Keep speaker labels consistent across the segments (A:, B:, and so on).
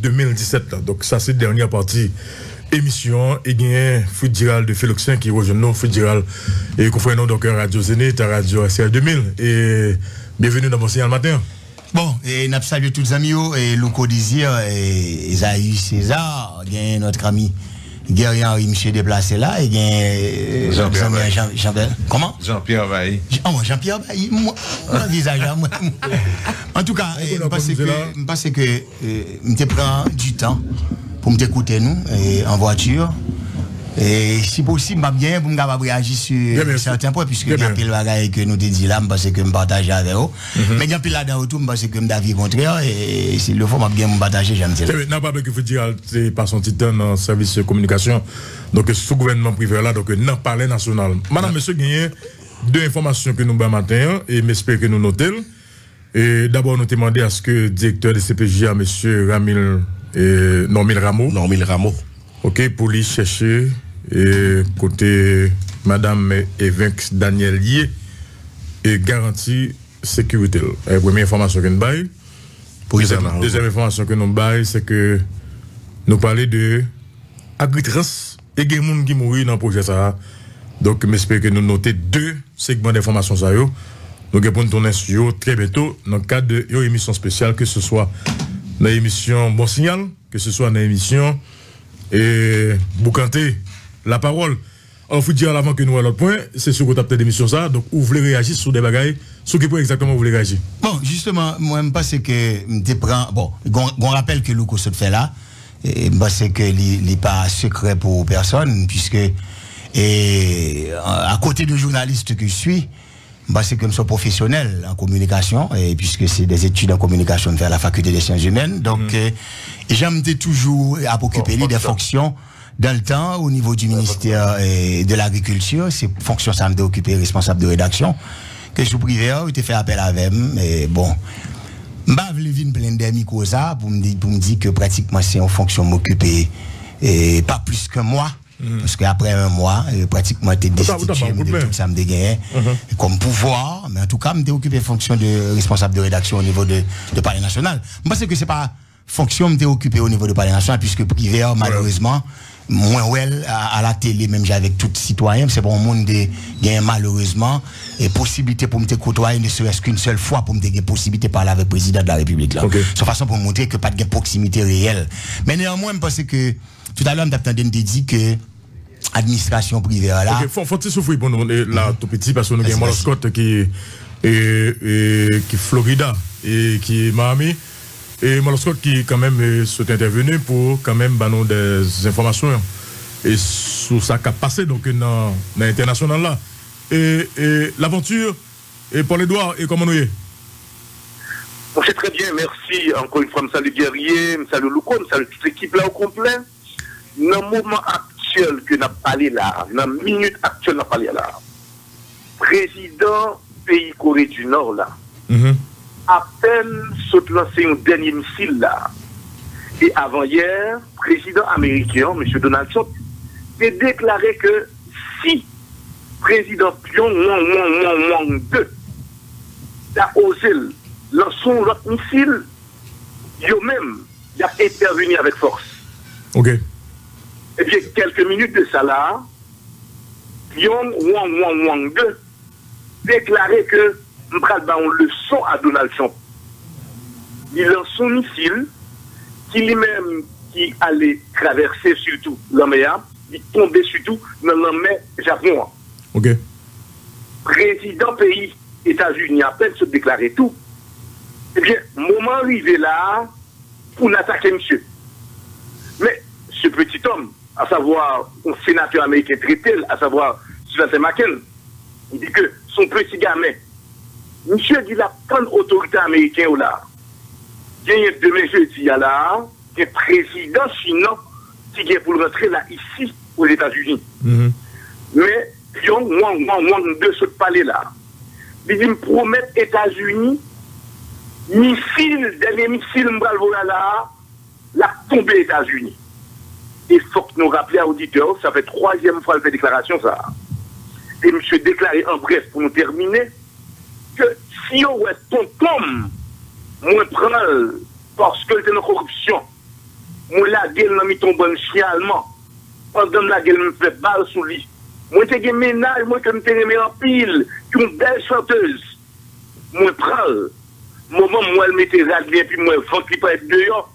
A: 2017. Là. Donc, ça, c'est la dernière partie émission. Et il y a Foudiral de Féloxien qui rejoint nous, Foudiral, et qu'on fait nous donc Radio Zénith, Radio SR 2000. Et bienvenue dans mon signal matin.
B: Bon, et nous saluons tous les amis, et Louko Désir, et Isaïe César, il y a notre ami Guerrier Henri Michel déplacé là, et il y a Jean-Pierre. Comment
C: Jean-Pierre Bailly.
B: Jean-Pierre Bailly, moi, visage là, moi. En tout cas, je pense que je prends du temps pour m'écouter nous, en voiture. Et si possible, je bien pour me réagir sur certains points, puisque il y a pile de bagages que nous te dit là, parce que je partage avec eux. Mais il y a pile là-dedans autour, parce que je suis contraire, et s'il le faut, je bien me partager, j'aime ça.
A: Non, pas que vous dire, c'est pas son titre dans le service de communication, donc sous gouvernement privé là, donc dans le palais national. Madame, monsieur, il y a deux informations que nous avons matin, et j'espère que nous notons. Et d'abord, nous demandons à ce que le directeur de CPJ, monsieur Normil Rameau. Ok, pour lui chercher. Et côté Madame Evinx Daniel Lié et garantie sécurité. La première information que nous baillons. Deuxième information que nous baillons, c'est que nous parlons de agritrance et des gens qui mourent dans le projet ça. Donc, j'espère que nous notons deux segments d'informations ça. Nous allons tourner sur très bientôt dans le cadre de une émission spéciale, que ce soit dans l'émission Bon Signal, que ce soit dans l'émission Boucanté. La parole, on vous dire avant que nous à l'autre point, c'est sur votre d'émission ça, donc vous voulez réagir sur des bagailles, sur quel point exactement vous voulez réagir? Bon,
B: justement, moi je pense que on rappelle que Louko se fait là, et parce que il n'est pas secret pour personne, puisque à côté de journaliste que je suis, c'est comme ça professionnel en communication, et puisque c'est des études en communication vers la faculté des sciences humaines, donc j'aime toujours à occuper des fonctions. Dans le temps, au niveau du ministère de l'Agriculture, c'est fonction ça me occupé responsable de rédaction, que je suis privé, il fait appel à même, mais bon. Je vais plein de micros pour me dire que pratiquement c'est en fonction de m'occuper, et pas plus que moi. Parce qu'après un mois, pratiquement, t'es destitué de tout ça me dégagné comme pouvoir, mais en tout cas, je occupé fonction de responsable de rédaction au niveau de Palais National. Je pense que c'est pas fonction de occupé au niveau de Palais National, puisque privé, malheureusement, moins à la télé, même avec tout citoyen, c'est pour un monde de gagner malheureusement et possibilité pour me côtoyer ne serait-ce qu'une seule fois pour me donner possibilité de parler avec le président de la République là. De façon pour montrer que pas de proximité réelle. Mais néanmoins, parce que tout à l'heure, on a dit que administration privée là.
A: Faut-il souffrir pour nous là tout petit parce que nous avons Scott qui est Florida et qui est Miami. Et Moloscott qui quand même sont intervenus pour quand même nous des informations et sur ça qui a passé donc dans l'international là. Et l'aventure et Paul Edouard et comment nous y est?
D: Bon, c'est très bien, merci. Encore une fois, je salue Guerrier, je salue Louko, je salue toute l'équipe là au complet. Dans le moment actuel que nous avons parlé là, dans la minute actuelle que nous avons parlé là, président pays Corée du Nord là, à peine se lancer un dernier missile là. Et avant-hier, président américain, M. Donald Trump, a déclaré que si président Pyongyang 2 a osé lancer l'autre missile, lui-même, il a intervenu avec force.
A: Ok.
D: Et bien, quelques minutes de ça là, Pyongyang 2 déclaré que nous avons une leçon à Donald Trump. Il lance son missile, qui lui-même qui allait traverser surtout la mer, il tombait surtout dans la mer Japon.
A: Ok.
D: Président pays États-Unis à peine se déclarer tout. Eh bien, moment arrivé là pour l'attaquer monsieur. Mais ce petit homme, à savoir un sénateur américain traité, à savoir Sylvester McCain, il dit que son petit gamin, monsieur dit la grande autorité américaine là, il y a demain jeudi là, il y a président chinois qui vient pour rentrer là ici aux États-Unis. Mais Pyongyang de ce palais là, il me promet États-Unis, missile, dernier missile là, la tombée États-Unis. Il faut que nous rappelions à l'auditeurs, ça fait 3e fois qu'il fait déclaration ça. Et monsieur déclaré en bref pour nous terminer que si on est tonton, moins prendre parce que c'est une corruption, la gueule dans ton bon chien allemand. Pendant la gueule me fait balle sous lui. Moi t'ai un ménage, moi que me t'ai aimé en pile, une belle chanteuse. Moi prends. Moment moi elle mettait radlé puis moi faut qu'il pas être dehors.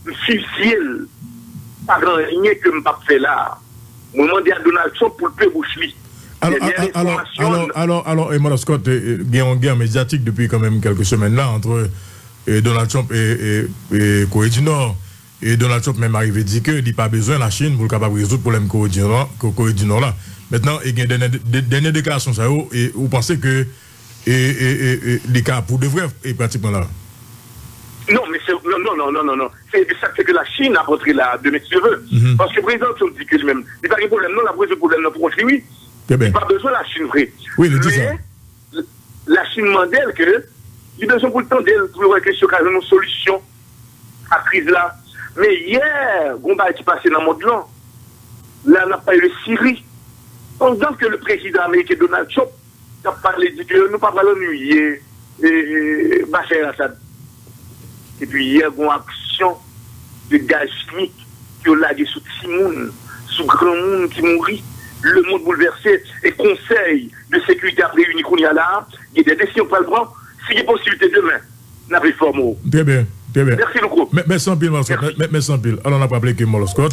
D: Je suis ciel. Pas grand rien que me pas fait là. Moi demandé à Donald Trump pour le peu bouche lui.
A: Alors, Emmanuel Scott, il y a une guerre médiatique depuis quand même quelques semaines là entre Donald Trump et Corée du Nord. Et Donald Trump même arrivé dit qu'il n'a pas besoin de la Chine pour le capable de résoudre le problème Corée du Nord là. Maintenant, il y a des dernières déclarations ça et vous pensez que les cas pour de vrai est pratiquement là.
D: Non, mais c'est non. C'est ça que la Chine a rentré là de mes cheveux. Parce que le président Trump dit que lui-même, il n'y a pas de problème, non, la pose de problème non pour lui. Il n'y a pas besoin de la Chine vraie.
A: Oui, il dit ça.
D: La Chine demande que il a besoin pour le temps d'elle pour voir que c'est une solution à la crise là. Mais hier, Gomba qui passé dans le monde là, on n'a pas eu le Syrie. Pendant que le président américain Donald Trump a parlé, dit que nous ne pouvons pas l'ennuyer et Bachar el-Assad. Et puis hier, il y a une action de gaz chimique qui a lagué sous Timoun, sous grand monde qui mourit. Le monde bouleversé et conseil de sécurité a réuni qu'on y a là, il y a des décisions pour le prendre. S'il y a possibilité demain, on a réforme.
A: Très bien.
D: Merci beaucoup.
A: Merci en pile, merci en pile. Alors on a rappelé que Emmanuel Scott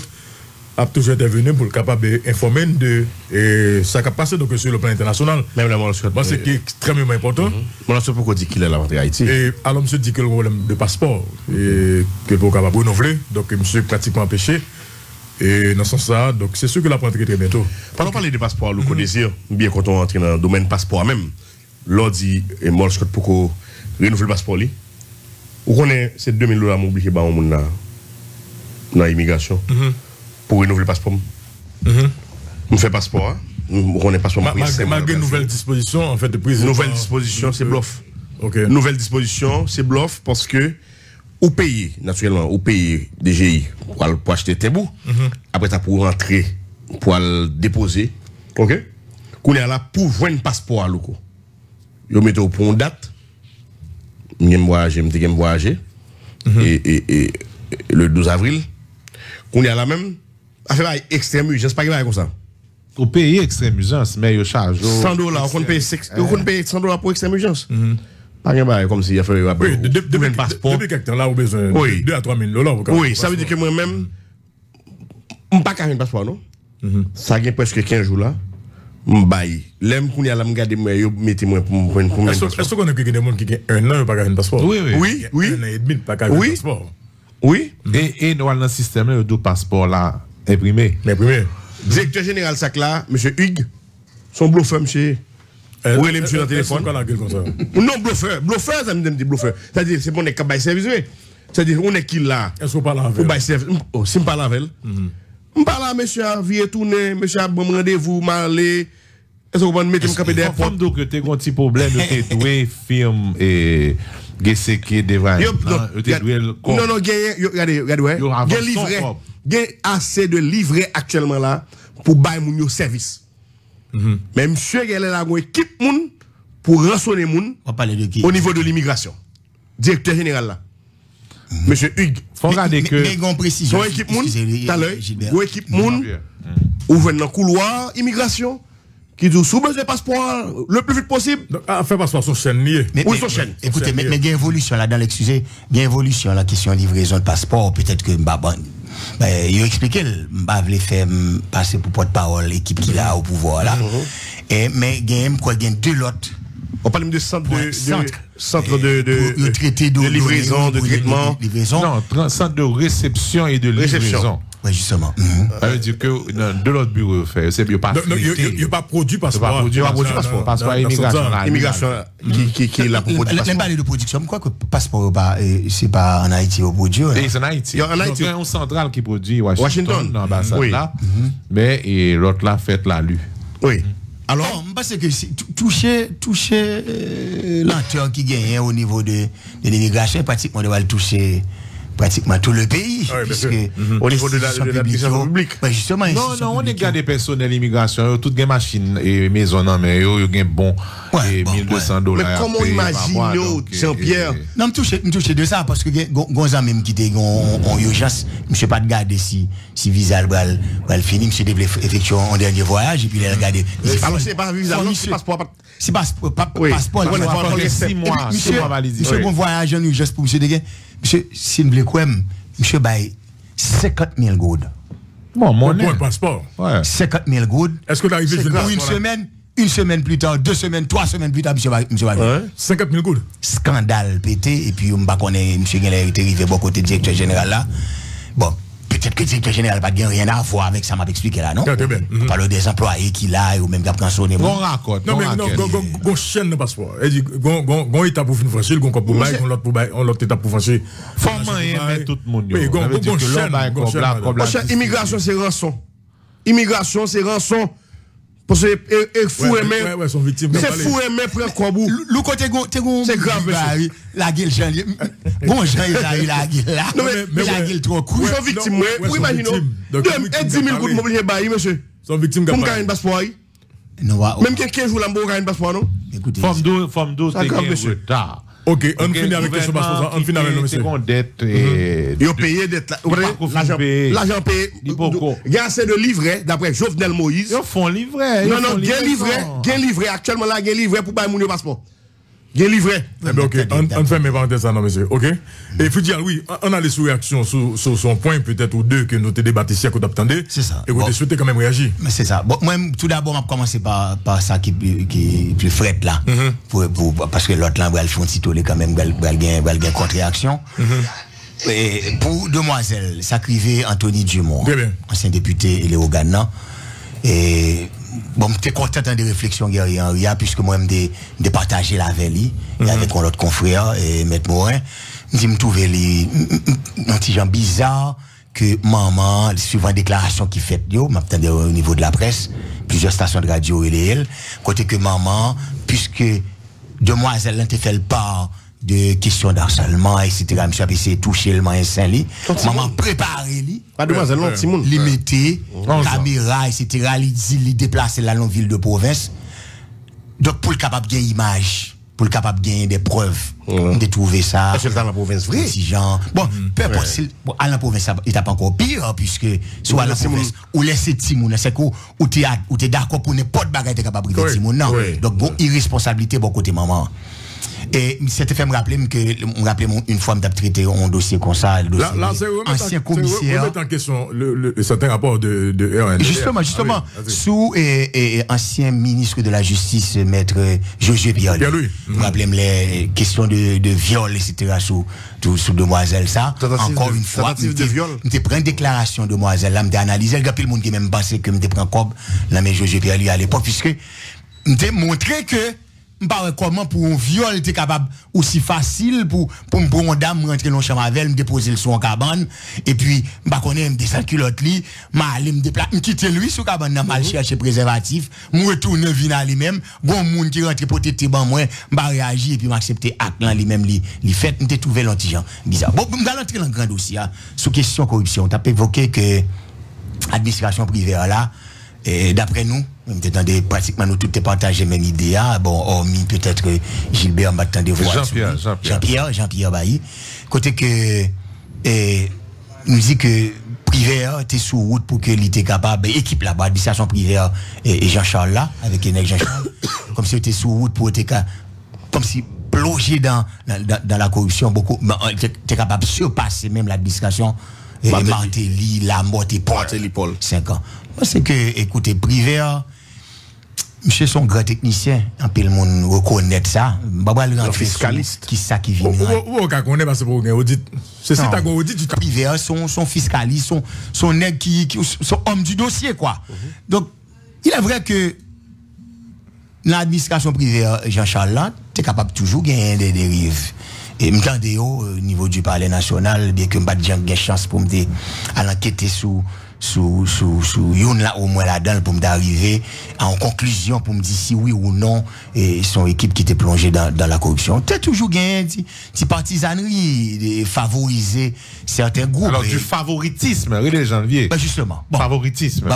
A: a toujours intervenu pour le capable d'informer de ça qui a passé donc sur le plan international.
C: Même Emmanuel Scott.
A: Moi c'est extrêmement important.
C: Emmanuel Scott pourquoi dit qu'il est là en Haïti.
A: Et alors monsieur dit que le problème de passeport et que pour capable renouveler donc monsieur pratiquement empêché. Et dans ce sens-là, donc c'est sûr que la prend très bientôt.
C: Pendant parler de passeport, le désir, bien quand on entre dans le domaine passeport même, l'on dit, et moi, je pour qu'on renouvelle le passeport, ou qu'on est ces $2000 m'oublier dans l'immigration pour renouveler le passeport. On fait passeport, on est passeport.
A: Malgré une nouvelle disposition, en fait, de prise.
C: Nouvelle disposition, c'est bluff.
A: Ok.
C: Nouvelle disposition, c'est bluff parce que au pays, naturellement, au pays DGI, pour acheter tes bouts, après tu pour rentrer, pour le déposer, ok? Qu'on est là pour voir un passeport à l'eau. Yo mette au point date, m'aime voyager, et le 12 avril, qu'on est là même, affaire extrême urgence, pas comme ça.
E: Au pays extrême urgence, mais yo charge.
C: $100, on paye $100 pour extrême urgence. Comme s'il y a fait
A: un passeport. Depuis quelques temps là, vous avez besoin de 2 à 3 000 $.
C: Oui, ça veut dire que moi-même, je ne pas un passeport, non? Ça fait presque 15 jours là. Je baille. L'aime qu'on y a là, je mettez-moi pour
A: est-ce qu'on a des gens qui ont 1 an, pas un passeport?
E: Oui.
A: 1 an et demi, pas un passeport.
C: Oui.
E: Et dans le système, il y a 2 passeports là imprimés.
C: Directeur général sac là, M. Hugues, son bluffeur, monsieur. Oui, les monsieur dans le téléphone. Non, bluffeur, ça me dit bluffeur. C'est-à-dire, c'est mon équipe de service. C'est-à-dire, on est qui là?
A: Est-ce qu'on parle avec
C: si je parle avec je parle à monsieur, vieux tourner, monsieur a bon rendez-vous, m'aller. Est-ce qu'on va mettre un capé d'airport?
E: Donc, tu as un petit problème, tu as doué firme et GCK devant.
C: Non, regardez, il y a assez de livrets actuellement là pour bailler mon service. Mais monsieur, il y a là une équipe pour rançonner au niveau de l'immigration. Directeur général là. Monsieur Hugues.
E: Faut regarder que.
B: Mais une précision.
C: Son équipe tout à l'heure. Une équipe ouvre dans le couloir immigration qui dit sous besoin de passeport le plus vite possible.
A: Faire passeport sur chaîne liée.
C: Oui, sur chaîne.
B: Écoutez, mais il y a une évolution là dans l'excusé. Il y a une évolution la question de livraison de passeport. Peut-être que il a expliqué, je voulais faire passer pour porte-parole l'équipe qui est là au pouvoir là. Mais il y a 2 lots.
C: On parle de centre de livraison, de traitement.
E: Non, centre de réception et de livraison.
B: Oui, justement.
E: Ça veut dire que de l'autre bureau, c'est bien pas.
A: Il n'y a pas produit passeport.
E: Il n'y a pas produit passeport. Passeport
C: immigration qui est là pour produire.
B: Même pas de production, quoi que passeport, c'est pas en Haïti au produit.
E: C'est en Haïti. Il y a un central qui produit Washington, dans l'ambassade là. Mais l'autre là fait la lue.
C: Oui.
B: Alors, parce que toucher lenteur qui gagne au niveau de l'immigration, pratiquement on doit le toucher pratiquement tout le pays.
C: Au niveau de l'administration publique.
B: Justement,
E: non, on est gardé personnel immigration, toutes les machines et maisons en mais yo gain bon et $1,200.
C: Mais comment imagine Jean-Pierre?
B: Non, me touche de ça parce que gonza même qui était en urgence, monsieur pas de garder si visa va fini, monsieur devait effectuer un dernier voyage et puis il a regardé.
C: Alors c'est pas visa, non, c'est passeport.
B: C'est passeport. Monsieur bon voyage en urgence pour monsieur Deguin. Monsieur, s'il vous plaît, quoi, monsieur bail 50 000 goudes.
A: Bon, mon passeport.
B: 50 000 goudes.
A: Est-ce que l'arrivée
B: pour une semaine plus tard, 2 semaines, 3 semaines plus tard, monsieur va
A: 50 000 goudes.
B: Scandale pété, et puis on va connaître, monsieur Guélet est arrivé bon côté directeur général là. Bon, peut-être que le directeur général n'a pas rien à voir avec ça, m'a expliqué là, non? On parle des employés qu'il a, ou même qui a pris son
E: bon raccord.
A: Non, mais on chaîne le passeport. On étape pour franchir, on pour bail, on l'autre étape pour franchir.
E: Comment aimer tout le monde?
A: Oui, on chaîne.
C: Immigration, c'est rançon. Immigration, c'est rançon. Parce que fou aimer.
A: Ouais, sont victimes.
C: C'est fou aimer prendre quoi bout.
B: Le côté
C: c'est grave.
B: La gueule Jean. Bon Jean il a la gueule là. Mais la gueule trop cool.
C: Ils sont victimes. Oui, imaginons. 10 000 coups de mobilier bail monsieur.
A: Sont victimes
C: comme gagner un passeport.
B: Non,
C: même 15 jours là pour gagner un passeport non.
B: Écoutez.
E: Femme 12 c'est retard.
A: OK, on finit avec question passeport. On finit avec le monsieur.
E: Dette
C: ils ont payé dette l'argent payé. Il y a assez de livrets d'après Jovenel Moïse.
E: Ils font livret.
C: Non, gain livret actuellement là gain livret pour bailler mon passeport. Gain livret.
A: OK, on fait mes parenthèses ça non monsieur. OK. Et faut dire oui, on a les sous-réactions sur son point peut-être ou deux que nous te débatté ici qu'on attendait.
B: C'est ça.
A: Et vous souhaitez quand même réagir.
B: Mais c'est ça. Bon, moi tout d'abord on va commencer par ça qui plus fret là. Parce que l'autre là va le font titoler quand même va gain contre-réaction. Et pour demoiselle, ça criait Anthony Dumont, ancien député et Léo Gagnon. Et bon, j'étais content de réflexions guerrières, puisque moi, je partager la veille avec l'autre confrère, et Maître Morin. Je me trouvais un petit genre bizarre que maman, suivant la déclaration qui fait, m'attendais au niveau de la presse, plusieurs stations de radio et elle, côté que maman, puisque demoiselle, n'a fait le part de questions d'harcèlement, etc. Je suis essayé de toucher le main Saint-Lit. Maman préparé lui.
C: Pas demoiselle, non, Simon.
B: Li mettait, caméra, etc. Li déplacer la longue ville de province. Donc, pour le capable de gagner image, pour le capable de gagner des preuves, de trouver ça.
C: Est-ce que dans la province, vrai?
B: Si gens. Bon, peu importe, à la province, il n'est pas encore pire, puisque, soit à la province, ou laisser Timoun, c'est quoi, ou t'es d'accord pour n'importe bagarre, t'es capable de Timoun, non. Donc, bon, irresponsabilité, bon côté maman. Et c'était fait me rappeler une fois m't'a traité un dossier comme ça, le dossier ancien commissaire.
A: Remettre en question le certain rapport de RND.
B: Justement, sous ancien ministre de la Justice, maître Josué Pierre-Louis. Rappelez-moi les questions de viol, etc. sous demoiselle ça. Encore une fois, m'te prend une déclaration de demoiselle là, m'te analysé, il y a le monde qui même pensé que m'te prend cob là mais Josué Pierre-Louis à l'époque puisque m'te montré que m'pas comment pour un viol t'es capable aussi facile pour une dame rentrer dans chambre avec elle me déposer le son cabane et puis m'pas connait me descendre culotte li m'aller me déplacer me quitter lui sous cabane dans mal chercher préservatif me retourner venir à lui même bon monde qui rentre pour tête ban moi m'pas réagir et puis m'accepter acte là lui même li fait me trouver l'antigen bizarre bon m'allons entrer dans grand dossier sous question corruption t'as évoqué que administration privée là et d'après nous, pratiquement nous tout est partagé même idée. Bon, hormis peut-être Gilbert m'attend de voir. Jean-Pierre Bailly. Côté que nous dit que privé était sous route pour que l'était capable équipe là-bas administration privée et Jean-Charles là avec Jean-Charles comme si était sous route pour être comme si plongé dans la corruption beaucoup était capable de surpasser même l'administration Martelly, la mort et Paul 5 ans. C'est que, écoutez, privé, monsieur son grand technicien, un peu le monde reconnaît ça. Baba le
C: fiscaliste.
B: Qui ça qui vient.
A: Ou qu'on connaît parce que pour audit. C'est ça qu'on audit du
B: privé, son fiscaliste, son nègre son homme du dossier, quoi. Donc, il est vrai que l'administration privée, Jean-Charles, là, t'es capable toujours de gagner des dérives. Et m'tendez au niveau du Palais national, bien que m'pas de chance pour m'aider à l'enquêter sous yon là au moins là-dedans pour m'arriver en conclusion pour me dire si oui ou non et son équipe qui était plongée dans la corruption. T'as toujours gagné des partisaneries, favoriser certains groupes.
E: Alors du favoritisme, René Janvier.
B: Ben justement.
E: Bon. Favoritisme.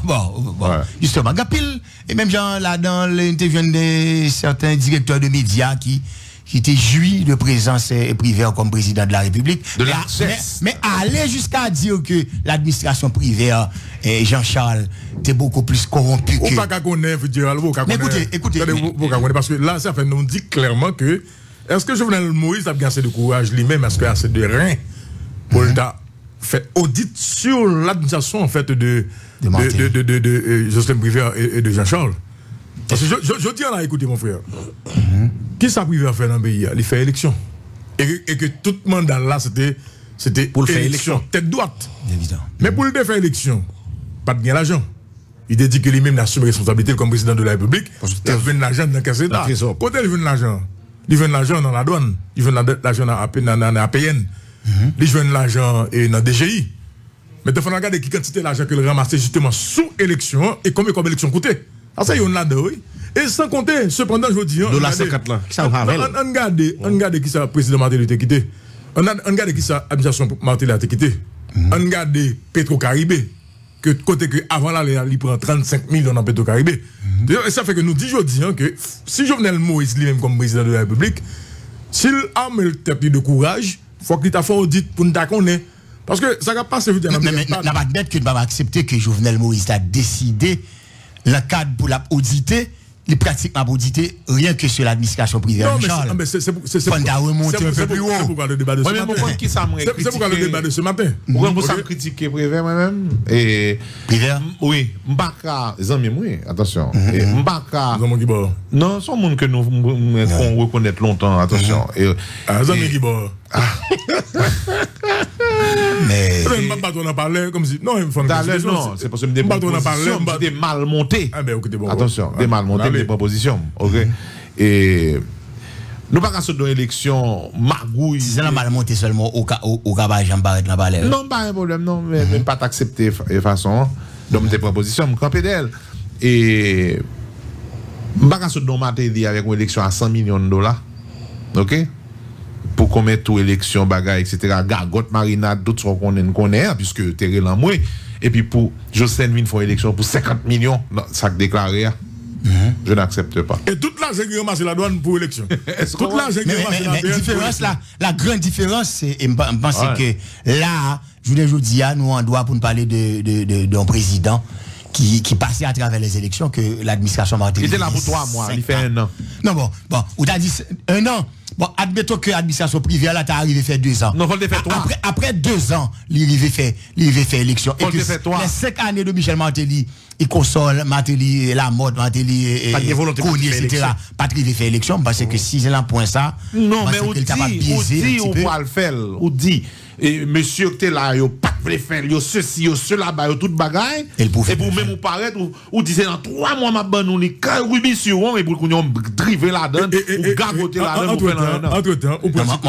B: Bon. Justement, Gapil, et même genre là-dedans l'interview de certains directeurs de médias qui était joui de présence privée comme président de la République. Mais aller jusqu'à dire que l'administration privée, Jean-Charles, était beaucoup plus corrompu que...
A: Ou pas qu'à connaître,
B: mais écoutez.
A: Parce que là, ça fait nous dit clairement que, est-ce que Jovenel Moïse a bien assez de courage lui-même, est-ce qu'il a assez de rein pour faire audit sur l'administration, en fait, de Jocelyn Privé et de Jean-Charles? Parce que je dis là, écoutez mon frère, qui ça privé à faire dans le pays? Il fait élection. Et que tout le mandat là, c'était
C: pour le faire élection.
A: Tête droite.
B: Évidemment.
A: Mais pour le faire élection, pas de gain l'argent. Il dit que lui-même assume responsabilité comme président de la République. Il veut de l'argent dans le caisse d'État. Côté il veut de l'argent. Il veut de l'argent dans la douane. Il veut de l'argent dans la APN. Il veut de l'argent dans DGI. Mais il faut regarder qui quantité d'argent qu'il ramasse justement sous élection et combien comme élection coûtait. Ah ça, il y en a là, oui. Et sans compter, cependant, je dis...
C: Dollar 50 là. Qui ça va avec?
A: On regarde qui ça, président Martelly a quitté. On regarde qui ça, administration Martelly a quitté. On regarde Petro-Caribé. Que côté que avant là, il prend 35 millions dans Petro-Caribé. Et ça fait que nous disons que si Jovenel Moïse lui-même comme président de la République, s'il a le tête de courage, il faut qu'il t'a fait audit pour nous connaître. Parce que ça va pas se faire.
B: Mais n'a pas bête que ne va pas accepter que Jovenel Moïse a décidé le cadre pour l'auditer, il pratiquement auditer rien que sur l'administration privée.
A: Non, mais c'est
B: pourquoi
A: le débat de ce matin. C'est pourquoi le débat de ce matin.
E: Pourquoi ça me critiquer privé moi-même? Et
B: privé?
E: Oui, Mbaka, les amis, oui, attention. Mbaka. Non, c'est un monde que nous reconnaître longtemps, attention.
A: Les amis qui bon.
B: Mais
A: pas en parler comme si non,
E: non, c'est parce que des propositions des mal montées. Attention, des mal montées, des propositions. OK. Et nous pas qu'à dans l'élection magouille.
B: Si c'est mal monté seulement au cabage Jean Barret dans palais.
E: Non, pas un problème non, mais même pas t'accepter de façon donc des propositions me camper d'elle. Et pas qu'à dans Martelly avec une élection à 100 millions de dollars. OK? Pour qu'on mette tout élection, bagaille, etc. Gargote, marinade, tout ce qu'on connaît, puisque t'es l'enmoué. Et puis pour Jocelyn Vin font élection pour 50 millions, ça déclaré. Je n'accepte pas.
A: Et toute l'argent qui ramasse la douane pour élection. Toute l'argent qui ramasse la
B: différence là, la grande différence, c'est, je pense que là, je dis nous on doit pour nous parler d'un président qui passait à travers les élections que l'administration Martelly.
E: Il était là pour 3 mois, il fait 1 an.
B: Non, bon, ou t'as dit 1 an. Bon, admettons que l'administration privée, là, t'as arrivé faire 2 ans.
E: Non, faut le faire 3.
B: Après 2 ans, il arrive faire élection. Et que les 5 années de Michel Martelly, il console Martelly, la mode, Martelly, Kouni, etc. Pas de faire élection, parce que si c'est là point ça,
E: non, mais on dit, on va le faire, on dit, et monsieur que t'es là, yo pas de faire, yo ceci, yo cela, yo toute bagaille, et pour même vous paraître, ou disait dans 3 mois, ma bonne, on est rubi sur on, et pour qu'on y drivé là-dedans, ou gagoter là-dedans, pour faire là-dedans.
A: Entre-temps, au principe,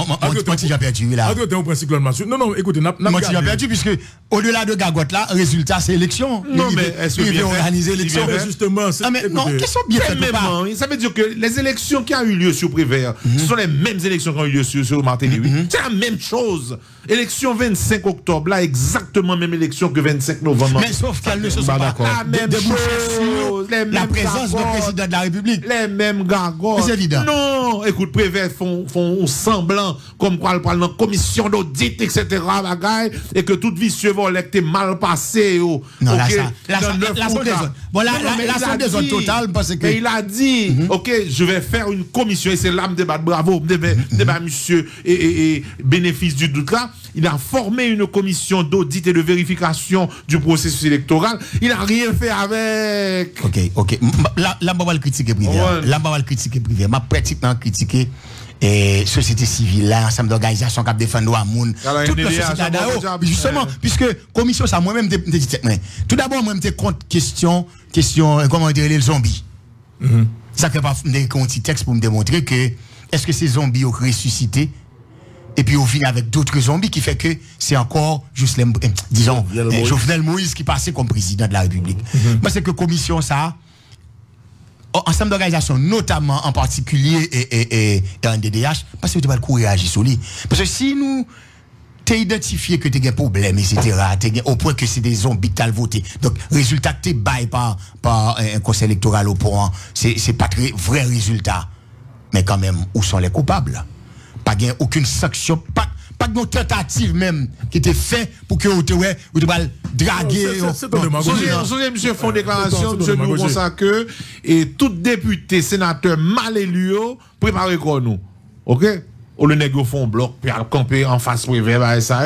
A: non, écoutez,
B: j'ai perdu, puisque au-delà de gagote là, résultat, c'est élection.
E: Non, mais est-ce que bien
B: organiser l'élection?
A: Justement,
B: non, qu'est-ce que bien fait?
E: Ça veut dire que les élections qui ont eu lieu sur Prévert, ce sont les mêmes élections qui ont eu lieu sur Martelly. C'est la même chose. Élection 25 octobre, là, exactement même élection que 25 novembre.
B: Mais sauf qu'elles ne se sont pas
E: la même chose.
B: La présence du président de la République.
E: Les mêmes gargotes.
B: C'est évident.
E: Non, écoute, Prévert font semblant comme quoi ils parlent dans commission d'audit, etc. bagaille, et que toute vie suivante était mal passée.
B: Non, là, ça, des zones totales parce que.
E: Mais il a dit, OK, je vais faire une commission, et c'est là, bravo, monsieur, et bénéfice du doute là. Il a formé une commission d'audit et de vérification du processus électoral. Il n'a rien fait avec.
B: OK. Là, on va le critiquer privé. Ma pratiquement critiquer société civile, là, ensemble d'organisations qui défendent le monde. Toute la société là, justement, puisque commission, ça, moi-même, tout d'abord, moi, je contre question, comment dire, les zombies. Ça fait pas un petit texte pour me démontrer que est-ce que ces zombies ont ressuscité Et puis on vient avec d'autres zombies qui fait que c'est encore juste disons Jovenel Moïse qui passait comme président de la République. Parce que commission ça ensemble d'organisations, notamment en particulier et en DDH, parce que tu vas le courir agir sur lui. Parce que si nous t'es identifié que tu as un problème, etc., au point que c'est des zombies que tu as voté. Donc, résultat que tu es baillé par un conseil électoral au point, c'est pas très vrai résultat. Mais quand même, où sont les coupables? Pas aucune sanction, pas de tentative même qui était fait pour que vous te draguer.
E: Monsieur font déclaration, monsieur nous consent que et tout député, sénateur mal élu, préparez quoi nous. OK? Ou le nègre font bloc, puis à camper en face privé, ça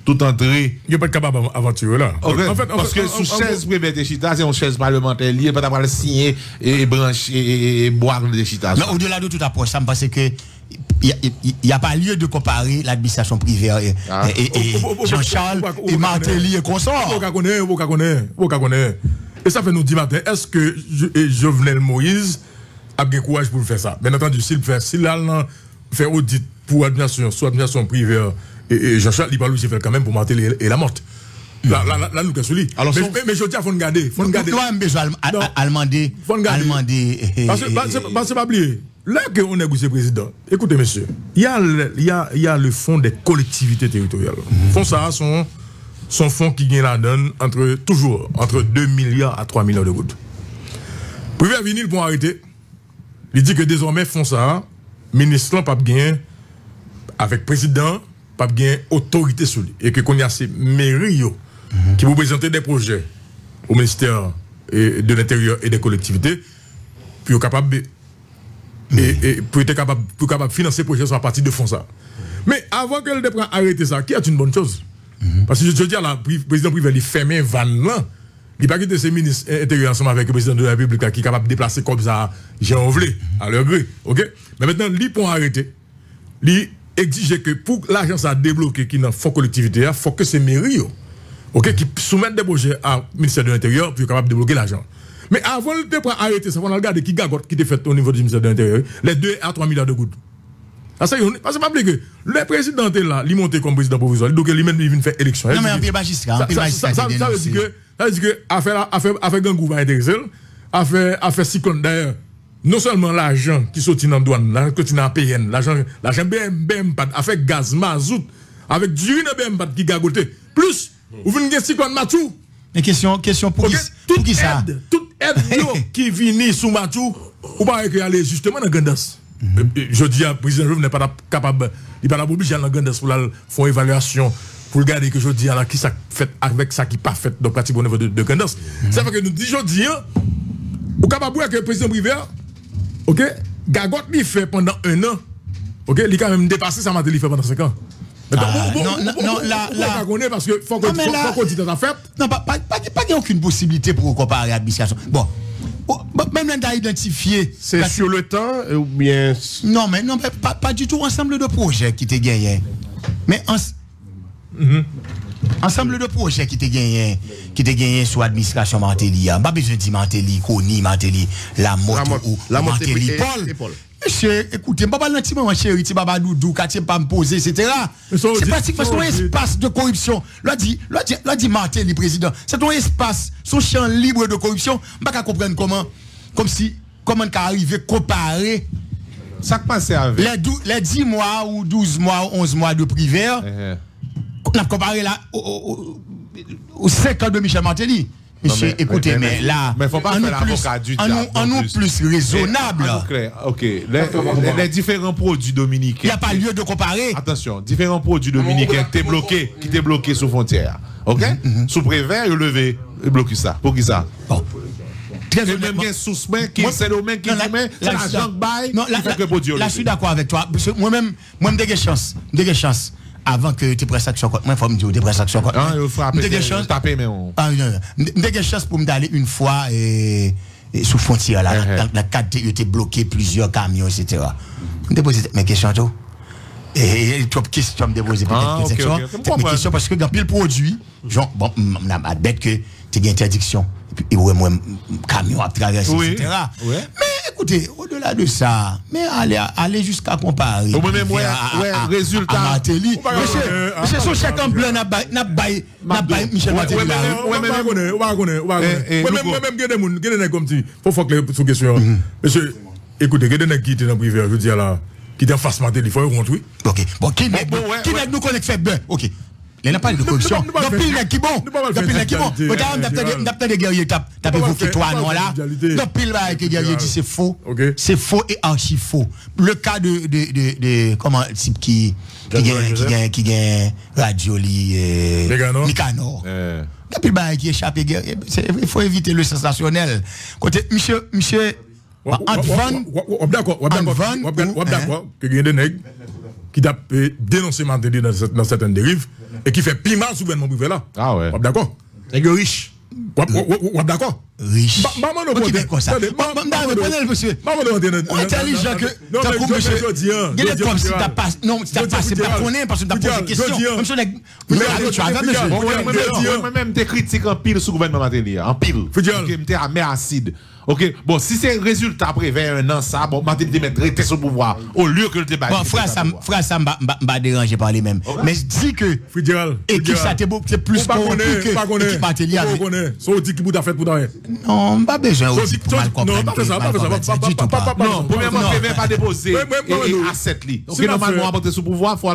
E: tout entré.
A: Il n'y a pas de capable d'aventure là.
E: Okay. En fait, parce que sous chaise privée de chita, c'est une chaise parlementaire liée, pas d'avoir signé et brancher et boire de chita.
B: Mais au-delà de toute approche, ça me pense que il n'y a pas lieu de comparer l'administration privée et Jean-Charles et Martelly et consort.
A: Vous connaissez. Et ça fait nous dire matin, est-ce que Jovenel Moïse a bien courage pour faire ça? Bien entendu, s'il fait audit pour administration privée et Jean-Charles, il parle fait quand même pour Martelly et la morte. Là, nous sommes lui. Mais je dis, il faut nous garder.
B: Nous avons besoin d'Allemandé.
A: Parce que c'est pas oublié. Là qu'on négocie président, écoutez monsieur, il y a le fonds des collectivités territoriales. Fonds ça son fonds qui gagne la donne toujours entre 2 milliards à 3 milliards de gouttes. Privé vinyle pour arrêter. Il dit que désormais fonds ça, ministre pas gagner avec président, pas gagner autorité sur lui et que qu'on y a ces mairies qui vous présenter des projets au ministère de l'Intérieur et des collectivités puis capable et pour être capable de financer le projet à partir de fonds ça. Mais avant que le prenne arrêter ça, qui a une bonne chose? Parce que je dis à la président privé, il ferme van là. Il n'a pas quitté ses ministres intérieurs ensemble avec le président de la République qui est capable de déplacer comme ça, j'ai envie, à leur gré. OK? Mais maintenant, lui pour arrêter, lui exige que pour l'argent ça débloqué qui dans fonds collectivité, il faut que ces mairies, OK, qui soumettent des projets au ministère de l'Intérieur pour être capable de débloquer l'argent. Mais avant de prendre arrêter ça, on a regardé qui gagote qui était fait au niveau du ministère de l'Intérieur, les 2 à 3 milliards de gouttes. Parce que pas oublier que le président est là, il monte comme président provisoire, donc lui-même il vient faire élection.
B: Non mais un magistrat,
A: ça veut dire que affaire Gangou va intéresser, affaire Cyclone d'ailleurs. Non seulement l'argent qui sortit dans la douane, l'argent qui sortit dans la PN, l'argent BM, affaire gaz, mazout, avec du BM qui gagote. Plus, vous venez de Cyclone Matou.
B: Mais question pour qui ça?
A: Toute aide qui vient sous Matou, ou pas qu'il aller justement dans Gandas. Je dis à président Jovenel n'est pas capable, il n'est pas obligé d'aller dans Gandas pour faire une évaluation, pour regarder que je dis à qui ça fait avec ça qui pas fait, donc pratiquement au niveau de Gandas. Ça fait que nous disons, je dis, ou capable que le président privé, ok, Gagotte il fait pendant 1 an, ok, il a quand même dépassé sa matérie fait pendant 5 ans.
B: Non, là,
A: parce que faut qu'on dise dans la fête.
B: Non, pas aucune possibilité pour comparer l'administration. Bon, même là, d'identifier.
C: C'est sur le temps ou bien.
B: Non, mais pas du tout ensemble de projets qui t'est gagné. Mais ensemble de projets qui t'est gagné sur l'administration Martelly. Pas besoin de dire Martelly, Koni, Martelly, la moto ou Martelly Paul. Monsieur, écoutez, papa l'anti maman chérie, ti baba doudou, quartier pas me poser, etc. C'est pratiquement son espace de corruption. Là dit Martelly président, c'est ton espace, son champ libre de corruption. Je ne peux pas comprendre comment arriver à comparer
E: ça passe avec
B: les 10 mois ou 12 mois, 11 mois de privé. On a comparé là aux 5 ans de Michel Martelly. Monsieur, écoutez, mais là,
E: mais faut pas faire l'avocat du diable.
B: En nous plus raisonnable.
E: Ok, les différents produits dominicains.
B: Il n'y a pas lieu de comparer.
E: Attention, différents produits dominicains qui étaient bloqués sous frontière. Ok? Sous prévert, il levé, bloqué ça. Pour qui ça? Bon. Très même bien sous-main, qui c'est le même qui dit, mais c'est la jante bail qui fait que produit.
B: Là, je suis d'accord avec toi. Moi-même, j'ai chance. Avant que tu prennes action contre moi, il faut me dire que tu prennes action contre moi.
E: Il faut appeler taper, mais on.
B: J'ai chance pour me d'aller une fois sous frontière, là, dans le cadre de tu bloqué plusieurs camions, etc. Je dépose mes questions, tout. Et trop de questions me déposer peut-être mes questions parce que dans le produit, genre, bon, on a bête que tu as une interdiction. Et ouais, moi, camion à traverser, etc. Mais écoute, écoutez, au-delà de ça, mais aller jusqu'à comparer.
E: Même résultat.
B: Monsieur, son chèque en blanc n'a pas Michel Martelly là.
A: Moi-même, comme si, faut que sous question. Monsieur, écoutez, il y a des qui étaient dans le privé, je veux dire là, qui étaient en face Martelly, il faut y rentrer.
B: Ok, bon, qui n'est nous connecte fait bien? Ok. Il n'a pas de corruption. Donc, il n'est qui bon. Donc, il n'est qui bon. Peut-être des guerriers, t'as évoqué toi, non, là. Donc, il va que guerrier dit c'est faux. C'est faux et archi faux. Le cas de comment, type qui gagne Radio Nicanor. Depuis le qui échappe, il faut éviter le sensationnel. Côté, monsieur,
A: d'accord, que il y a des nègres qui a dénoncé Martelly dans certaines dérives et qui fait piment sous gouvernement privé là.
E: Ah ouais.
A: D'accord.
B: Les gars riches.
A: D'accord.
B: Riche.
A: Maman,
B: monsieur. Intelligent que.
A: Non, mais
B: il est comme si t'as pas. Non, si t'as pas, c'est pas connaître parce que t'as posé des questions. Comme si
E: moi-même, t'es critique en pile sous gouvernement Martelly. En pile. Ok, t'es à mer acide. Ok, bon, si c'est résultat après 21 ans, ça, bon, Martelly te mettre sur le pouvoir au lieu que le débat.
B: Bon, frère, ça m'a dérangé par les mêmes. Mais je dis que. Équipe, ça, c'est plus corrompu que équipe Martelly.
A: C'est dit qui vous a fait pour d'ailleurs.
B: Non, pas besoin aussi pour mal comprendre.
A: Non, pas ça.
E: Non, premièrement, PV pas déposer à 7 lits. Donc, normalement, à sous pouvoir, il faut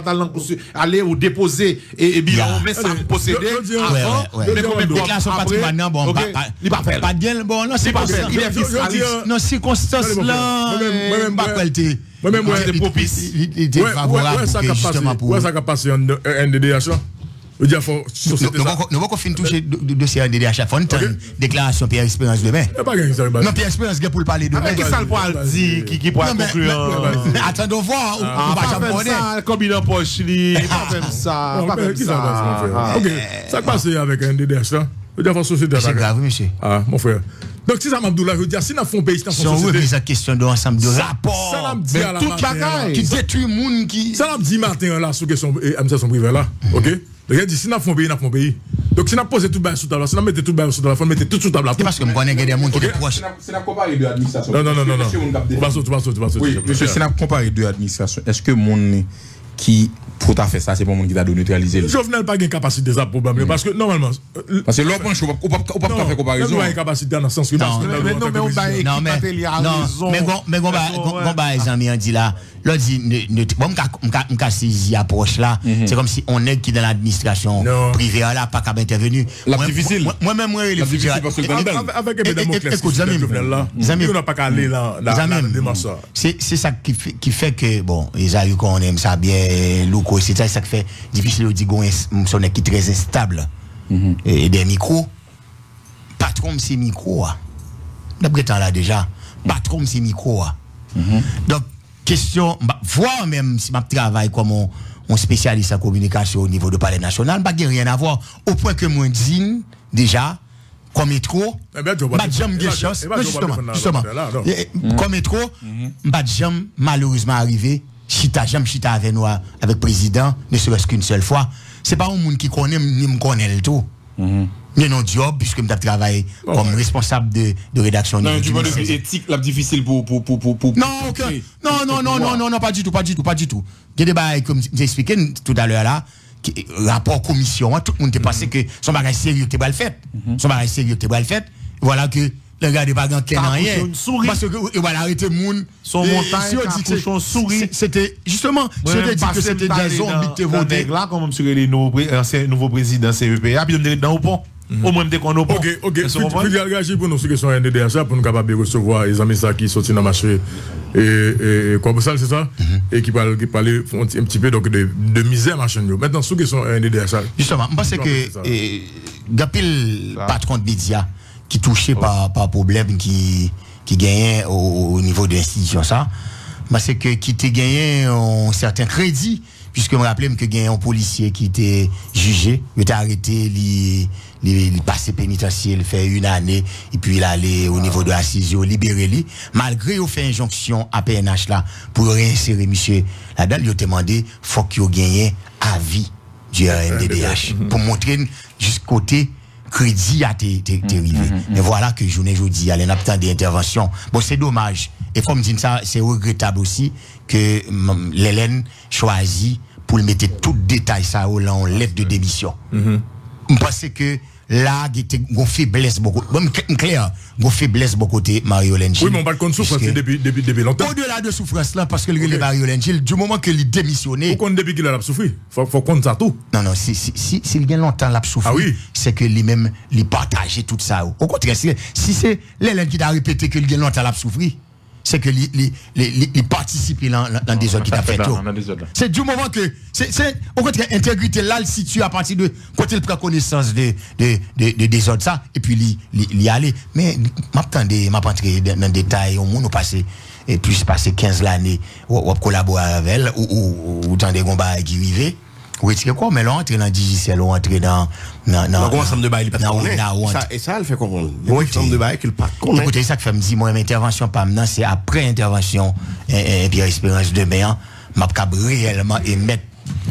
E: aller ou déposer et bilan, mais ça posséder avant. Mais combien de
B: déclaration patrimoine, bon, pas bien, bon, non, c'est pas ça.
E: Il est fiscaliste.
B: Non, circonstances là, pas qualité.
A: Moi-même,
B: propice. Il était favorable justement pour.
A: Ouais, ça a passé en NDDH. Je veux dire, faut.
B: Nous allons finir toucher le dossier NDDH. Faut une déclaration Pierre Espérance demain. Non, Pierre Espérance pour le parler demain.
E: Qu'est-ce que ça le dire qui pourra conclure?
B: Attendons voir.
E: On va jamais ça. Comme il en poche, pas même ça. Pas même ça.
A: Ok. Ça passe avec NDDH là. Je veux dire, faut société.
B: C'est grave, monsieur.
A: Ah, mon frère. Donc, si ça m'a dit là, je veux dire, si nous faisons pays, si nous faisons
B: société. Question d'ensemble de rapports.
A: Ça m'a dit à la
B: matin. Qui détruit le monde qui.
A: Ça m'a dit matin là, sur question administration privée là. Ok? Donc, il dit, si nous faisons pays, nous faisons pays. Donc, si nous posons tout bas sous table, si nous mettons tout bas sous table, il faut mettre tout sous table.
B: C'est parce que je connais des gens qui sont proches.
F: C'est la comparer deux administrations.
A: Non. Tu vas sauter.
F: Oui, monsieur, c'est la comparer deux administrations. Est-ce que mon qui pour ta fait ça, c'est pas mon qui t'a donné neutraliser.
A: Jovenel pas une capacité ça problème parce que normalement
F: parce que l'autre penche on pas faire comparaison.
A: Non, pas une capacité dans le sens que
B: non mais on va examiner dit là. Là dit on ca saisi approche là, c'est comme si on est qui dans l'administration privée là pas qu'à intervenir.
F: La difficile.
A: Moi-même moi les avec écoute Zami on n'a pas qu'à aller là
B: c'est ça qui fait que bon, ils a eu qu'on aime ça bien loco, c'est ça qui fait difficile de dire son équipe très instable. Et des micros patron c'est micro d'après temps là déjà patron c'est micro donc question voir même si ma travail comme on spécialiste en communication au niveau de Palais National pas rien à voir au point que moi dis déjà comme métro pas jamais de chance justement comme métro pas jamais malheureusement arrivé chita avec nous avec président ne serait-ce qu'une seule fois c'est pas un monde qui connaît ni me connaît le tout mais non job puisque je travaille comme responsable de rédaction.
F: Non, tu vois l'éthique la difficile pour
B: non pas du tout. Il y a des bails comme j'ai expliqué tout à l'heure là rapport commission tout le monde est passé que son bagage sérieux t'es pas le fait. Voilà que le gars n'est pas grand rien parce que voilà arrêter moun
E: son montagne capuchon souris
B: c'était justement je dit que c'était des zombies qui voté
E: là comme monsieur les nouveau président CEPA puis on dans au pont au moins dès qu'on au pont.
A: OK puis réagir pour nous sur question NDDH pour nous capable recevoir les amis ça qui sorti dans marché et comme ça c'est ça et qui parle un petit peu donc de misère machin maintenant sur question NDDH
B: justement je pense que gapil patron de médias qui touché par problème qui gagnait au niveau de l'institution ça c'est que qui était gagné un certain crédit puisque me rappelle que gagné un policier qui était jugé il était arrêté il passé pénitentiaire il fait une année et puis il allait au niveau de l'assise libéré lui malgré il fait injonction à PNH là pour réinsérer monsieur là-dedans il a demandé faut qu'il ait gagné avis du RNDDH pour montrer jusqu'au côté crédit a été arrivé. Et voilà que journée jeudi, il y a des interventions. Bon, c'est dommage. Et comme dit ça, c'est regrettable aussi que l'Hélène choisit pour mettre tout détail ça en lettre de démission. Je pense que là, il y a une faiblesse beaucoup. Clair, une faiblesse beaucoup côté Marie-Hélène Gilles.
A: Oui, mais on parle de souffrance depuis longtemps.
B: Au-delà de souffrance là, parce que le Marie-Hélène Gilles, du moment qu'il a démissionné.
A: Pourquoi depuis qu'il a souffert? Faut compter ça tout.
B: Non, s'il y a longtemps l'a souffert, c'est que lui-même, il partageait tout ça. Au contraire, si c'est l'Hélène qui a répété qu'il y a longtemps l'a souffert, c'est que il participe dans des autres qui t'a fait tout. C'est du moment que c'est au contraire intégrité là, il situe à partir de quand il prend connaissance des autres ça et puis il y aller. Mais m'attendez, m'a pas entrer dans le détail, au monde nous passer et plus passer 15 l'année ou collaborer avec elle ou dans des combats qui vivent. Oui, c'est quoi, mais là, on entre dans le digiciel, on entre dans
C: ensemble de bail, il pas et ça, elle fait comprendre. Bon, ensemble de bail, qu'il pas connaît.
B: Écoutez, ça que fait me dire, moi, intervention, pas maintenant, c'est après intervention, Pierre Espérance demain, m'a pas réellement émettre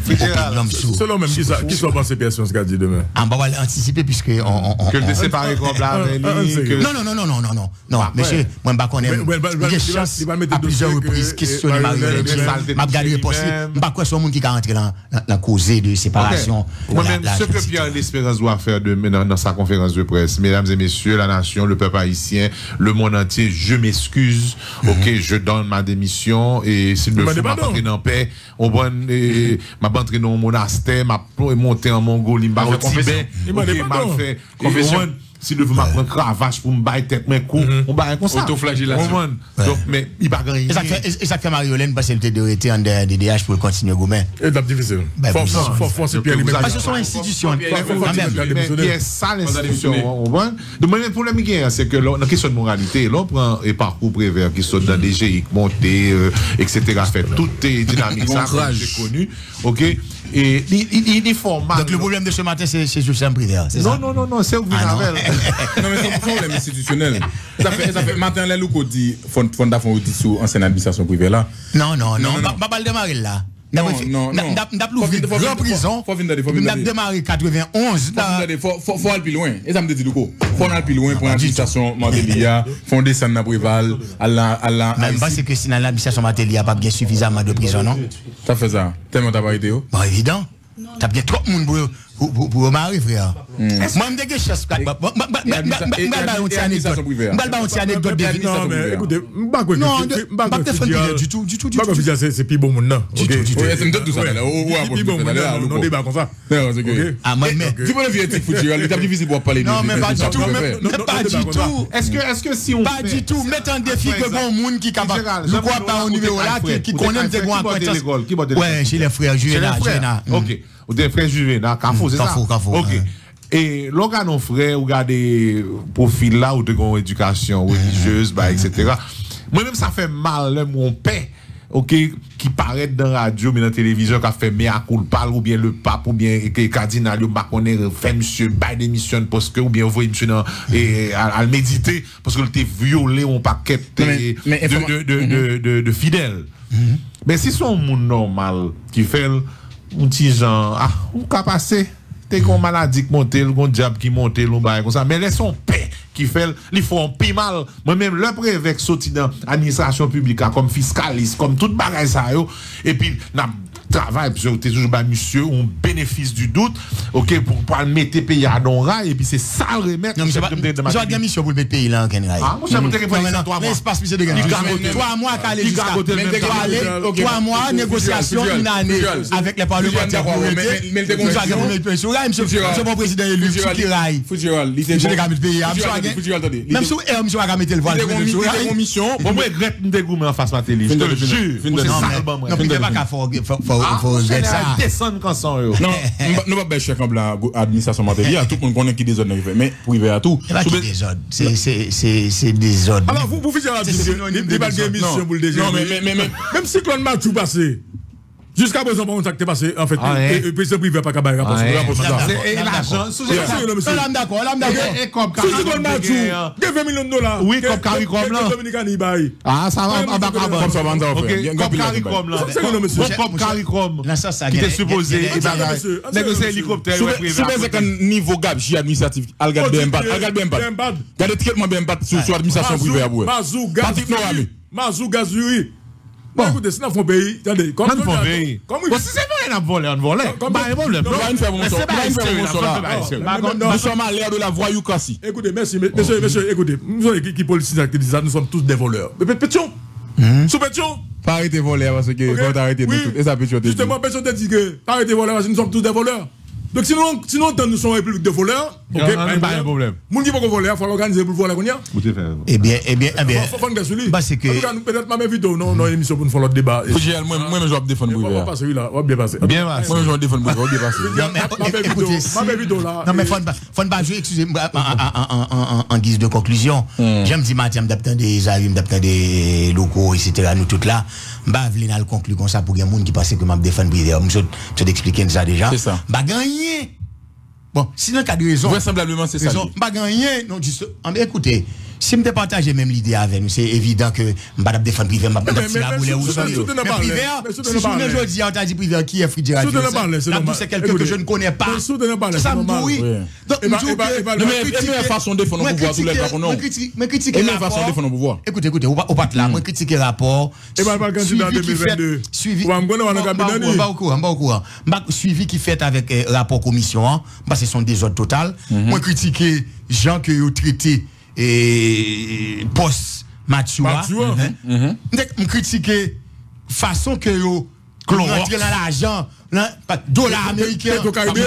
A: c'est l'homme même qui soit pensé personne ce qu'a dit demain.
B: On va anticiper puisque
E: que le séparer comme là
B: non monsieur moi pas connais j'ai chance à plusieurs reprises questionner Marie-Hélène m'a regardé possible pas quoi son monde qui va entrer dans la cause de séparation.
E: Moi-même ce que Pierre L'Espérance doit faire demain dans sa conférence de presse, mesdames et messieurs, la nation, le peuple haïtien, le monde entier, je m'excuse. OK, je donne ma démission et s'il me faut m'entrer en paix, on va m'a entrer dans mon monastère, m'a monter en Mongolie, m'a Tibet, m'a fait confession. Si le veut m'apprendre cravache pour me bailler tête mes coups, on baille comme ça.
F: Autoflagellation.
E: Donc mais il va gagner.
B: Et ça fait Marie-Hélène parce qu'elle était de en DDH pour continuer gourmet.
A: Et c'est difficile. Faut c'est Pierre lui-même.
B: Parce que ce sont institutions
E: mais ça l'institution. Le même problème c'est que la question de moralité, là on prend et parcours Prévert qui sont dans des GIC montés etc. fait toutes les dynamiques ça j'ai connu. OK. Et il format.
B: Donc le problème de ce matin c'est Justin Prévert, c'est ça?
E: Non, c'est Ouvinavelle.
F: Non, mais c'est un problème institutionnel. Ça fait matin, les loups dit, font audit sur ancienne administration privée là.
B: Non, pas démarrer là. Non, en prison. Faut démarrer 91.
F: Faut aller plus loin. Et ça me dit du coup. Faut aller plus loin pour l'administration Martelia, faut descendre dans Préval,
B: même pas c'est que si dans l'administration Martelia pas bien suffisamment de prison non.
F: Ça fait ça. Tellement t'as pas été oh.
B: Bah évident. T'as bien trop de monde pour marier, frère. Moi, je me dis chasse. Je
A: c'est plus bon monde.
B: Non, mais pas du tout. Pas du tout.
E: Est-ce que si on
B: pas du tout, mettre en défi que bon monde qui capable. Le quoi pas au numéro là qui connaît des grands connaissances. Ouais, chez les frères Juvenal.
E: OK. Ou des frères Juvenal, Carrefour, c'est ça?
B: Carrefour.
E: OK. Et l'organe nos frères, ou regardez profil là, ou de grande éducation religieuse, etc. Moi-même, ça fait mal, mon père, OK, qui paraît dans la radio, mais dans la télévision, qui a fait mea culpa, ou bien le pape, ou bien le cardinal, ou bien fait monsieur, bail démission, parce que, ou bien vous monsieur à le méditer, parce que il était violé un paquet de fidèles. Mais si c'est un monde normal qui fait un petit genre, on peut passer, t'es une maladie qui monte, un diable qui monte, comme ça, mais laissons paix qui fait, il faut un peu mal. Moi-même, le prévêque sorti dans l'administration publique comme fiscaliste, comme tout bagage ça, et puis, travail, puis t'es toujours monsieur, on bénéfice du doute, OK, pour mettre pays à don rail, et puis c'est ça le remettre.
B: Non, mais j'ai une mission pour le mettre pays là en rail.
E: Ah, moi, j'ai montré que
B: mais c'est pas spécial de gagner. 3 mois qu'à aller jusqu'à 3 mois, négociation, une année avec les parlementaires. Mais le bon président élu, qui rail. Monsieur le pays, même si monsieur va mettre le voile.
E: Bon, moi, regrette une dégoût en face de ma télé. Je te le jure.
B: Non, mais il n'y a pas qu'à faut regretter ça.
E: Descendre quand ça.
F: Non, nous pas bêcher comme l'administration matérielle, tout le monde connaît qui des ordres mais privé à tout.
B: C'est des ordres.
A: Alors vous faites la mission pour le déjà. Non, mais même si Claude Mathieu passé. Jusqu'à présent, on t'a passé, en fait, le président privé pas capable de répondre.
E: Et l'argent,
B: l'homme d'accord.
E: Et comme
A: $20 millions.
E: Oui, comme CARICOM là. Ah, ça va, on va pas.
F: Comme ça,
E: Comme CARICOM là. Comme CARICOM qui était supposé négocier hélicoptère.
F: C'est un niveau gabji administratif. Regarde bien bad. Regardez traitement bien bad sur l'administration privée.
A: Mazou Gazuri. Bon, écoutez, si nous faisons pays, attendez, comme
E: si c'est vrai, on volé.
F: Nous sommes à l'ère de la voyoucratie.
A: Écoutez, merci, monsieur, écoutez, nous sommes qui politiciens qui disent ça, nous sommes tous des voleurs. Mais Pétion, sous Pétion.
F: Pas arrêter voler parce que quand arrêter de tout. Et ça Pétion.
A: Justement, Pétion te dit que pas arrêter voler parce que nous sommes tous des voleurs. Donc sinon nous sommes une république de voleurs,
E: ok, pas un problème.
A: Moun qui va voler, il faut l'organiser pour voler qu'on
B: Eh bien,
A: faut que celui.
B: Bah c'est que
A: peut-être ma vidéo non émission pour nous faire l'autre débat.
F: Moi je vais défendre pour
A: on passe là, on bien passer.
B: Bien passé.
F: Moi je vais défendre pour bien passer.
B: Non mais écoutez, ma vidéo là. Non mais faut pas jouer, excusez-moi en guise de conclusion. J'aime dire Mathieu d'apprendre des avis, d'apprendre des locaux etc. nous toutes là. Bah vle n'a le conclure comme ça pour un monde qui pense que m'a défendre privé. Je t'expliquer ça déjà. Bah gagner. Bon, sinon cas de raison.
F: Vraisemblablement c'est ça.
B: Pas gagner, non juste écoutez, si me partager même l'idée avec nous, c'est évident que m'pa défendre privé, m'pa tirer la boule ou ça. Mais privé, si je dis on t'a dit privé qui est Fridji Radio. C'est quelqu'un que je ne connais pas. Ça me oui. Donc
F: mais façon de défendre le pouvoir tous les gars non.
B: Mais critiquer la
F: façon de défendre le pouvoir.
B: Écoutez, au pas là, moi critiquer rapport.
A: Et pas le candidat 2022.
B: Suivi. On va au courant. Suivi qui fait avec rapport commission, c'est son désordre total. Moi critiquer gens que yo traité et poste Matsua. Me critiquer façon que yo rentrer dans l'argent, dollar américain,
E: Petro-Caribéen,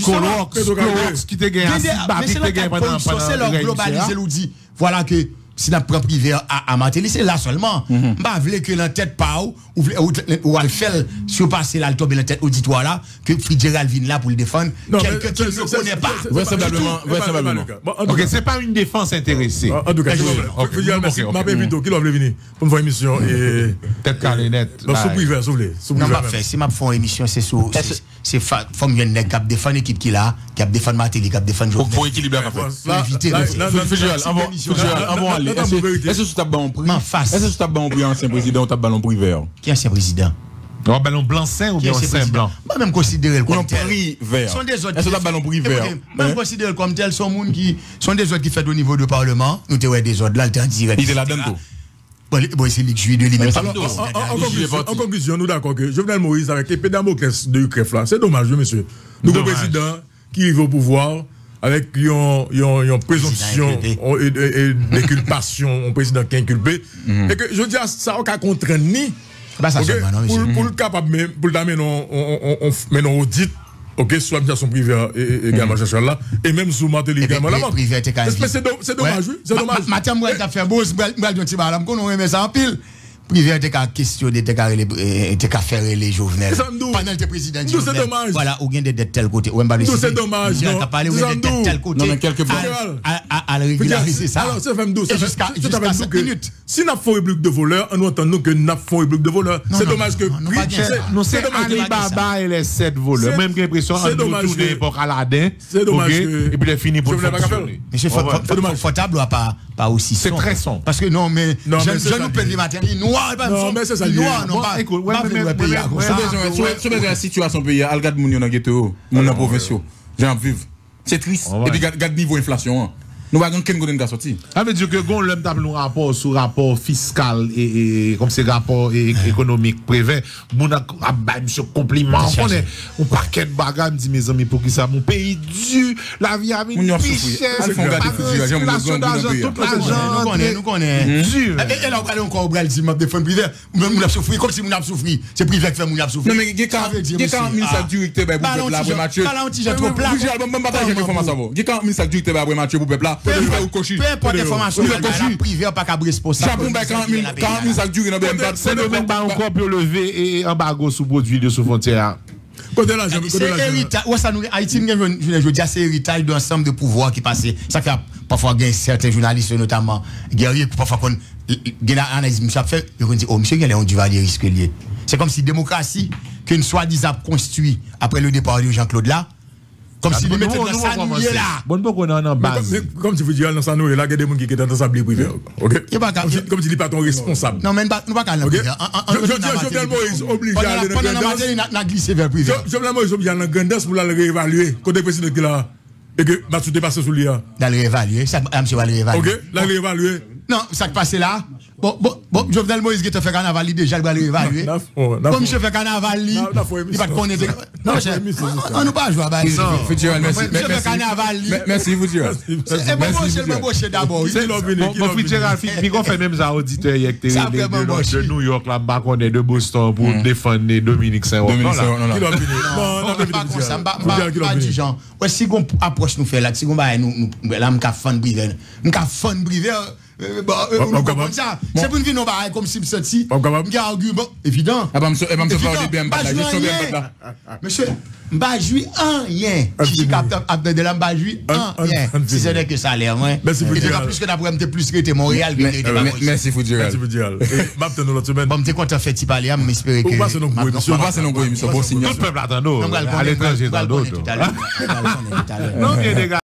E: Colox qui te gagne,
B: c'est leur globaliser nous dit voilà que si n'a pas privé à Martelly, c'est là seulement. Bah, vle que la tête pas ou al faire surpasser là, tomber la tête auditoire là, que Fitzgerald vienne là pour le défendre, quelqu'un qui ne connaît pas.
F: Vraisemblablement.
E: Ok, c'est pas une défense intéressée.
A: En tout cas, merci. Ma belle vidéo, qui doit venir pour une émission et.
E: Tête carrée net.
A: Non, sous privé, s'il vous plaît.
B: Non, pas fait. Si ma font émission, c'est sous. C'est forme une nèg cap défendre équipe qui là, cap défendre Martelly, cap défendre.
F: Pour équilibrer la
A: fait.
F: Est-ce que tu as ballon privé? Est-ce que tu as ballon privé ancien président ou tu as ballon privé?
B: Qui est ancien président?
E: Un ballon blanc-sain ou bien sain blanc?
B: Moi même considérer comme tel.
F: Sont des autres. Est-ce que tu as ballon privé?
B: Même considérer comme tel sont monde qui sont des autres qui fait au niveau du parlement. Nous te ouais des autres là le direct.
F: Il est là-dedans.
B: Bon, c'est lui de lui-même.
A: En conclusion, nous d'accord que Jovenel Moïse avec l'épée Damoclès de Ukraine là, c'est dommage monsieur. Nous le président qui arrive au pouvoir avec une présomption et d'inculpation, un président qui est inculpé. Et que je dis ça, on a contraint ni pour le capable, pour l'amener en audit, ok, soit l'administration privée et également chercheur là, et même sous Martelly également là. C'est dommage, oui. C'est dommage.
B: Mathieu, moi, tu as fait beau, je vais dire un petit balam, qu'on remet ça en pile. Privé était qu'à questionner, était qu'à faire les Jovenel. Pendant le président Jovenel. Voilà, ou bien des dettes tel côté.
A: C'est dommage.
B: Il a parlé ou des dettes tel côté.
F: Non, mais quelque part.
B: À régulariser ça.
A: Alors, c'est fait jusqu'à 7 minutes. Si nous avons république de voleurs, nous entendons que nous avons république de voleurs. C'est dommage que.
E: Nous, c'est Alibaba et les 7 voleurs. Même l'impression de retourner l'époque Aladdin.
A: C'est dommage.
E: Et puis, il finit pour fonctionner.
B: Monsieur, Fotable ou pas aussi.
E: C'est très sombre.
B: Parce que non, mais. Je nous peine les matins.
A: Non, mais c'est ça.
B: Non, pas écoute.
F: C'est bien la situation pays. Algad Mounion dans ghetto, mon provinciaux. J'ai envie de vivre. C'est triste. Et puis, regarde niveau inflation. Nous avons qu'un côté de sortie.
E: Ça veut dire que quand l'homme tape un rapport sur rapport fiscal et comme c'est rapport économique privé, mon a monsieur compliment. On est un paquet de bagages, me dit mes amis, pour qui ça mon pays dû, la vie a mis une pichette, circulation d'argent, tout l'argent.
B: Nous connaissons. Et là, on encore au dit, m'a défendu privé, on a souffert, comme si on a souffert. C'est privé qui fait on a souffert.
F: Non, mais il y a 40 000 sacs directeur pour peuple là, après match.
B: J'ai trop plat.
F: J'ai partager l'information. Il y a 40 000 sacs directeur après match pour peuple là.
B: Peu importe l'information, la privée, pas qu'à responsable.
F: Japon, 40 000 sacs durés dans BM4.
E: C'est le même pas encore pour lever et embargo sous produit de sous frontière.
B: C'est héritage. Haïti, je dis, c'est héritage d'un ensemble de pouvoirs qui passent. Ça fait parfois certains journalistes, notamment guerriers, parfois qu'on a analysé, monsieur fait, ils dit, oh, monsieur, il y a un Duvalier risque lié. C'est comme si démocratie, qu'une soi-disant construit après le départ de Jean-Claude là, comme si nous mettions dans sa nouille là.
E: Bon, pourquoi on est en base?
A: Comme si vous dites, dans sa nouille là, il y a des gens qui sont dans sa privé. Comme si il n'est pas ton responsable.
B: Non, mais nous pas qu'à l'enlever.
A: Jovenel Moïse obligé à aller dans
B: pendant la matinée, il a glissé vers privé.
A: Jovenel Moïse obligé à aller dans Grandas pour le réévaluer. Côté président qui là, et que Mathieu est passé sous lui.
B: D'aller réévaluer. Ça, monsieur va le réévaluer.
A: Ok, la réévaluer.
B: Non, ça qui passe là. Bon, Jovenel Moïse qui te fait carnaval, déjà, il va le réévaluer. Comme je fais carnaval, il va te connaître. Non, on ne pas jouer à Bali.
F: Merci.
B: Je fais carnaval.
F: Merci, vous dire.
B: Et bon, c'est d'abord.
E: Mon frère Gérald, puis qu'on fait même ça auditeur de New York, là, on est de Boston pour défendre Dominique Saint-Roch.
A: Non,
B: non, si on approche nous fait là, si on va nous là, on fan brivé. On fan brivé. C'est pour une vie non pareil comme si me senti. Un argument évident. Monsieur, m'ba joui rien. Si capteur abde de la m'ba joui rien. Si c'est que ça a l'air moins.
A: Merci vous dire.
B: Plus que d'après m'te plus que Montréal.
F: Merci vous dire.
A: Merci vous dire. M'abte nous l'autre semaine.
B: Bon m'te content fait ti parler, m'espérer que.
A: On passe nos émissions.
E: Bon signal. Tout le peuple attend. À l'étranger, dans d'autres.
B: Non,